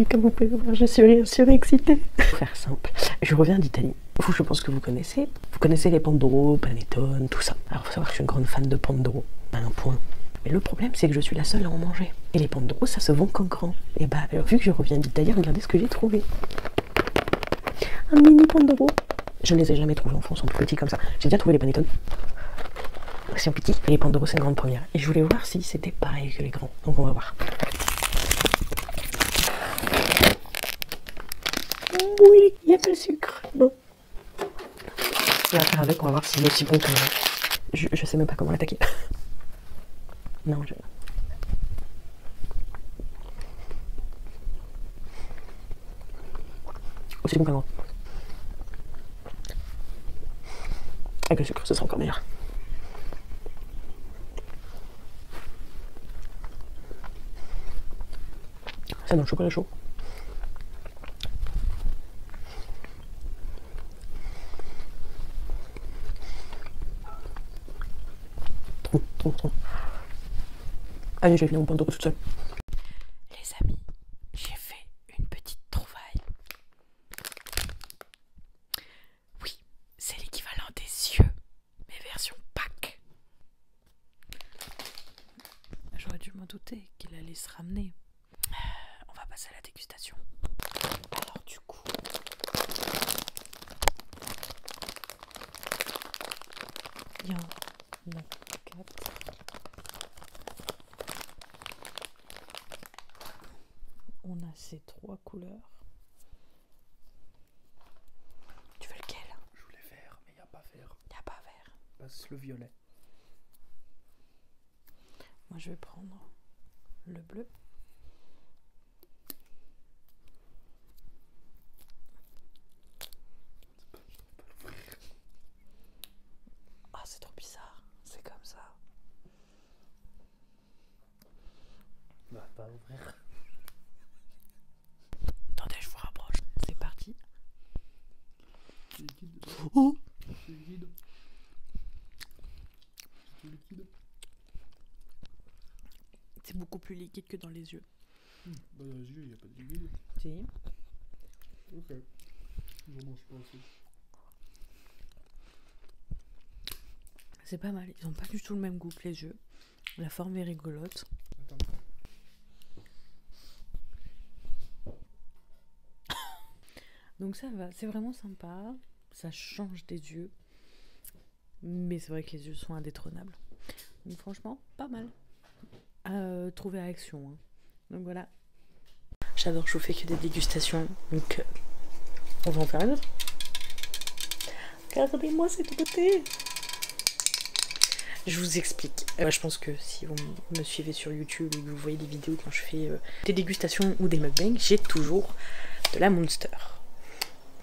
Comme vous pouvez voir, je suis surexcitée. Pour faire simple, je reviens d'Italie. Vous, je pense que vous connaissez. Vous connaissez les Pandoro, Panettone, tout ça. Alors, faut savoir que je suis une grande fan de Pandoro, à un point. Mais le problème, c'est que je suis la seule à en manger. Et les Pandoro, ça se vend qu'en grand. Et bah, alors, vu que je reviens d'Italie, regardez ce que j'ai trouvé. Un mini Pandoro. Je ne les ai jamais trouvés en France en tout petit comme ça. J'ai déjà trouvé les Panettone. C'est en petit. Et les Pandoro, c'est une grande première. Et je voulais voir si c'était pareil que les grands. Donc, on va voir. Oui, il n'y a pas le sucre. Bon. On va faire avec, on va voir s'il est aussi bon que... Je sais même pas comment l'attaquer. Non, je... Aussi bon qu'un grand. Avec le sucre, ce sera encore meilleur. C'est dans le chocolat chaud. Trop. Allez, j'ai fini mon Pandoro toute seule. Les amis, j'ai fait une petite trouvaille. Oui, c'est l'équivalent des yeux, mais version Pâques. J'aurais dû m'en douter qu'il allait se ramener. On va passer à la dégustation. Alors du coup... Il y en a 4. On a ces 3 couleurs. Tu veux lequel? Je voulais vert, mais il n'y a pas vert. Il n'y a pas vert. Passe le violet. Moi je vais prendre le bleu. Ah, c'est trop bizarre. C'est comme ça. Va pas ouvrir. Attendez, je vous rapproche. C'est parti. C'est liquide. Oh, C'est liquide. C'est liquide. c'est beaucoup plus liquide que dans les yeux. Dans les yeux, il n'y a pas de liquide. Si. Ok. Je mange pas aussi. C'est pas mal. Ils ont pas du tout le même goût que les yeux. La forme est rigolote. Attends. Donc ça va, c'est vraiment sympa. Ça change des yeux. Mais c'est vrai que les yeux sont indétrônables. Donc franchement, pas mal. Trouver à Action. Hein. Donc voilà. J'adore, je vous fais que des dégustations. Donc on va en faire une autre. Regardez-moi cette beauté. Je vous explique. Je pense que si vous me suivez sur YouTube et que vous voyez des vidéos quand je fais des dégustations ou des mukbangs, j'ai toujours de la Monster.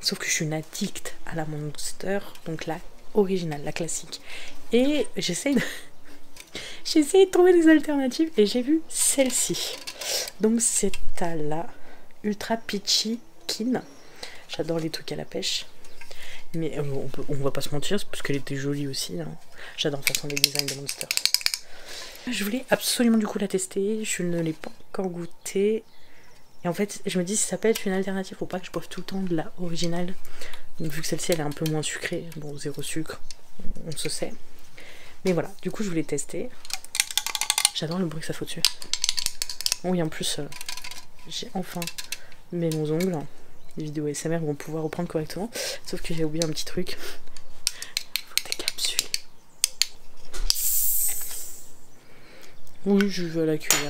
Sauf que je suis une addict à la Monster, donc la originale, la classique. Et j'essaye de trouver des alternatives et j'ai vu celle-ci. Donc c'est à la Ultra Peachy Kin. J'adore les trucs à la pêche. Mais on va pas se mentir, parce qu'elle était jolie aussi. Hein. J'adore de toute façon les designs de Monster. Je voulais absolument du coup la tester. Je ne l'ai pas encore goûtée. Et en fait, je me dis si ça peut être une alternative, faut pas que je boive tout le temps de la originale. Donc vu que celle-ci elle est un peu moins sucrée, bon 0 sucre, on se sait. Mais voilà, du coup je voulais tester. J'adore le bruit que ça fait dessus. Oui, en plus, j'ai enfin mes longs ongles. Les vidéos ASMR vont pouvoir reprendre correctement. Sauf que j'ai oublié un petit truc. Faut décapsuler. Oui, je vais à la cuillère.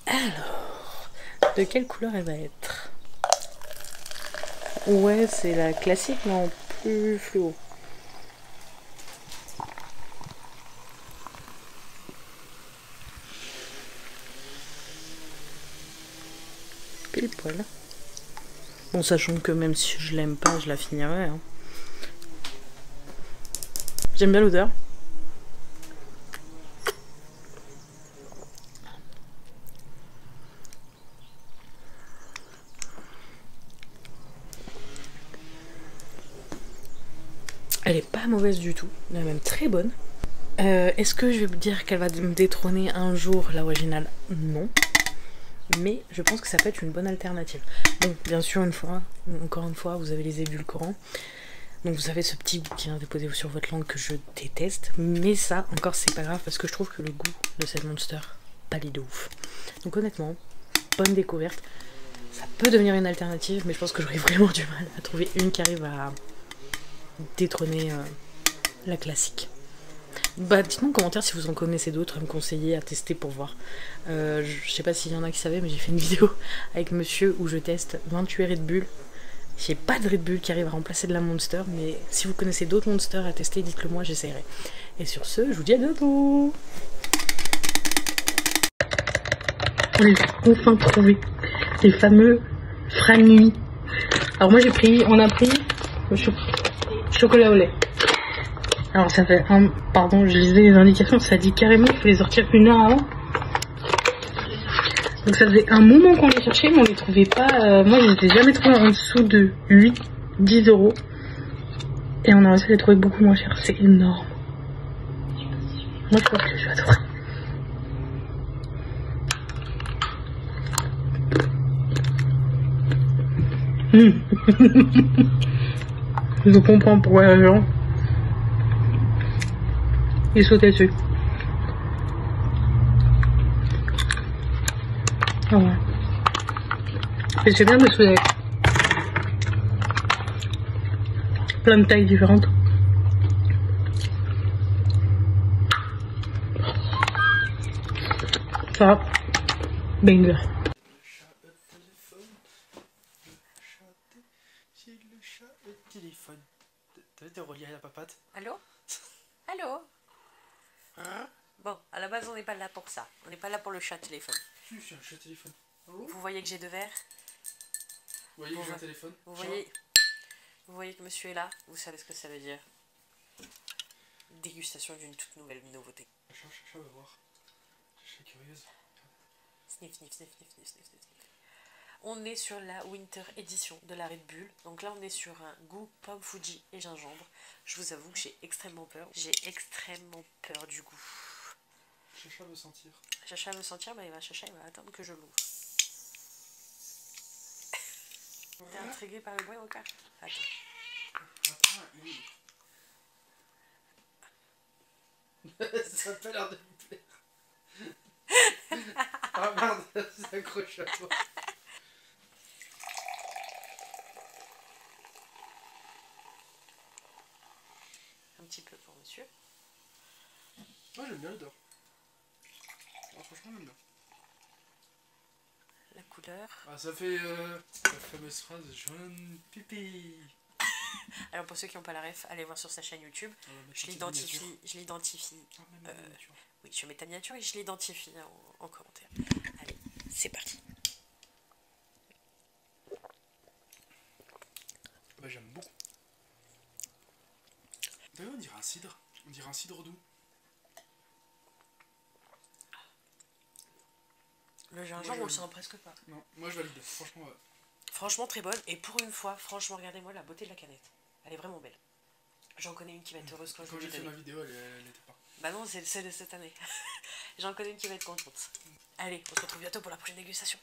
Alors, de quelle couleur elle va être? Ouais, c'est la classique, mais en plus fluo. Pile poil. Bon, sachant que même si je l'aime pas, je la finirai. Hein. J'aime bien l'odeur. Elle est pas mauvaise du tout, elle est même très bonne. Est-ce que je vais me dire qu'elle va me détrôner un jour l'original? Non. Mais je pense que ça peut être une bonne alternative. Bon, bien sûr, encore une fois, vous avez les édulcorants. Donc vous avez ce petit goût qui vient déposer sur votre langue que je déteste. Mais ça, encore, c'est pas grave parce que je trouve que le goût de cette Monster pâlit de ouf. Donc honnêtement, bonne découverte. Ça peut devenir une alternative, mais je pense que j'aurai vraiment du mal à trouver une qui arrive à détrôner la classique. Bah dites-moi en commentaire si vous en connaissez d'autres à me conseiller, à tester pour voir. Je sais pas s'il y en a qui savaient, mais j'ai fait une vidéo avec monsieur où je teste 28 Red Bull. J'ai pas de Red Bull qui arrive à remplacer de la Monster, mais si vous connaissez d'autres Monster à tester, dites-le moi, j'essaierai. Et sur ce, je vous dis à bientôt. On les a enfin trouvés, les fameux Franui. Alors moi on a pris le chocolat au lait. Alors ça fait pardon, je lisais les indications, ça dit carrément qu'il faut les sortir 1 heure avant. Donc ça faisait un moment qu'on les cherchait, mais on les trouvait pas. Moi je les ai jamais trouvés en dessous de 8-10 euros. Et on a réussi à les trouver beaucoup moins chers, c'est énorme. Moi je pense que je vais adorer. Je comprends pourquoi les gens ils sautaient dessus. Ah ouais. Et c'est bien parce que plein de tailles différentes. Ça, banger. Le chat téléphone. T'es relié à la papate. Allô? Allô? Bon, à la base, on n'est pas là pour ça. On n'est pas là pour le chat téléphone. Si, c'est un chat téléphone. Vous voyez que j'ai 2 verres? Vous voyez que j'ai un téléphone. Vous voyez que monsieur est là? Vous savez ce que ça veut dire. Dégustation d'une toute nouvelle nouveauté. Chat va voir. Je suis curieuse. Sniff, sniff, sniff, sniff, sniff, sniff, sniff. On est sur la Winter Edition de la Red Bull. Donc là, on est sur un goût pomme Fuji et gingembre. Je vous avoue que j'ai extrêmement peur. J'ai extrêmement peur du goût. Chacha veut sentir. Chacha veut sentir, bah Chacha il va attendre que je l'ouvre. T'es intrigué par le bruit encore? Attends. Ça a pas l'air de me plaire. Ah merde, ça accroche à toi. Un petit peu pour monsieur. Moi j'aime bien l'odeur. Ah, franchement j'aime bien. La couleur. Ah ça fait la fameuse phrase jaune pipi. Alors pour ceux qui n'ont pas la ref, allez voir sur sa chaîne YouTube. Je l'identifie. Ah, même la miniature. Oui, je mets ta miniature et je l'identifie en commentaire. Allez, c'est parti. Bah j'aime beaucoup. D'ailleurs on dirait un cidre. On dirait un cidre doux. Le gingembre, on le sent presque pas. Non, moi je valide. Franchement, ouais. Franchement, très bonne. Et pour une fois, franchement, regardez-moi la beauté de la canette. Elle est vraiment belle. J'en connais une qui va être heureuse quand je Quand vais j'ai fait donner. ma vidéo, elle était pas. Bah non, c'est de cette année. J'en connais une qui va être contente. Allez, on se retrouve bientôt pour la prochaine dégustation.